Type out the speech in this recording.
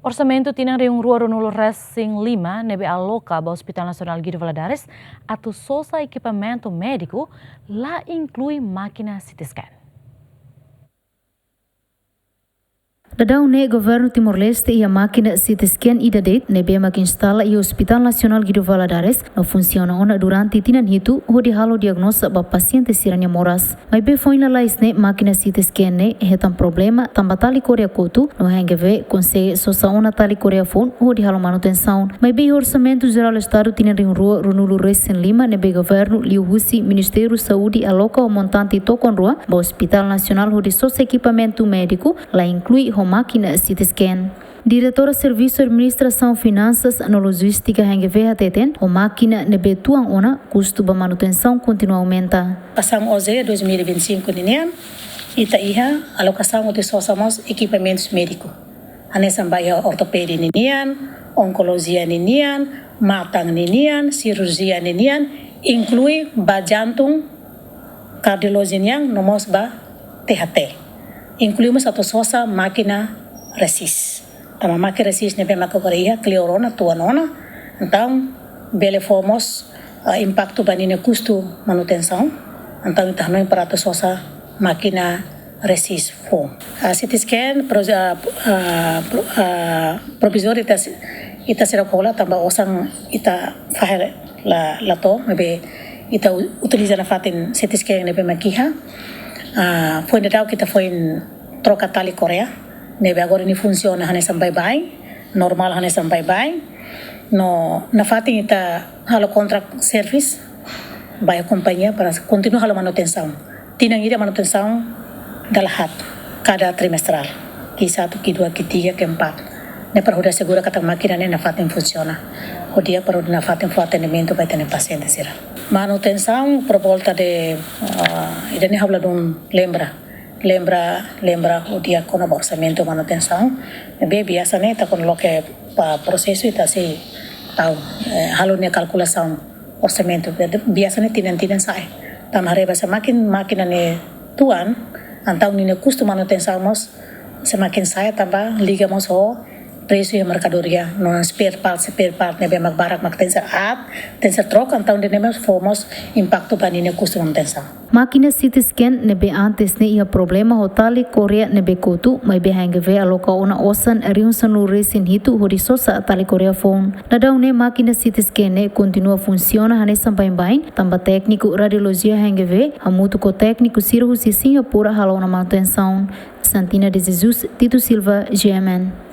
Orçamento tinang reung rua runulu Racing 5 nebe aloca ba Hospital Nacional Guido Valadares atu sosa equipamento médico lá inclui máquina CT scan. Dadau ne governo Timor-Leste e a máquina CT scan IDADET nebe mak instala e Hospital Nacional Guido Valadares não funciona ona durante tinan hitu hodi halo diagnosa ba paciente siranya moras. Mai be foi na lais ne máquina CT scan ne hetam problema tambatali Korea Kotu no hengeve consegue sosa ona tali Korea phone hodi halo manutenção. Mai be orçamento geral do estado tinan ring rua runulu Racing 5 nebe governo Liu Husi Ministério Saúde aloca o montante tokon rua ba Hospital Nacional hodi sosa equipamento médico lá inclui máquina CT scan. Diretora Serviço de Administração Finanças no Logística HVH Teten, a máquina nebe tuang ona custo ba manutenção continua aumenta. Passam hoje 2025 ninian ita iha alocação de sosamos equipamentos médicos. Anesan baia ortopedia ninian, oncologia ninian, matang ninian, cirurgia ninian, inclui ba jantung, cardiologia ninian, nomos ba THT. Incluímos a sosa máquina resist. A máquina resist nebe macacoreia, cleorona, tuanona. Então, bele fomos impacto banine custo manutenção. Então, kita não para a sosa máquina resist fom. A CT scan provisório ita será cola também osang ita fahel la to nebe ita utiliza na fatin CT scan nebe makiha. Foi na kita foi troca tali Korea nebe agora ini funciona hane sampai bye normal hane sampai bye no na fatin ita halo contract service by companhia para continuar halo manutenção tinang ida manutenção dalahat cada trimestral Q1 Q2 Q3 Q4 ne para hoda segura kata máquina ne na fatin funciona hodia para na fatin atendimento vai ter paciente sira manutenção por volta de ida ne habla dum lembra o dia com o orçamento de manutenção bem biasanya tá com lo que processo ita se tau halnya calculação orçamento biasanya tinan sai tamareba máquina ne tuan antau ni custo manutenção mos semakin saya tambah ligamos ho preço e mercadoria non spare part nebe magbarak magtenser tenser troca então de nebe fomos impacto banine custo manutenção. Máquina CT scan nebe antes ne ia problema hotali Korea nebe Kotu mai be hangeve aloka ona osan riunsan lu resin hitu horisosa tali Korea phone. Nadau ne máquina CT scan ne continua funciona hane sampai bain tamba técnico radiologia hangeve hamutu ko técnico cirurgia Singapura halona manutenção. Santina de Jesus Tito Silva GMN.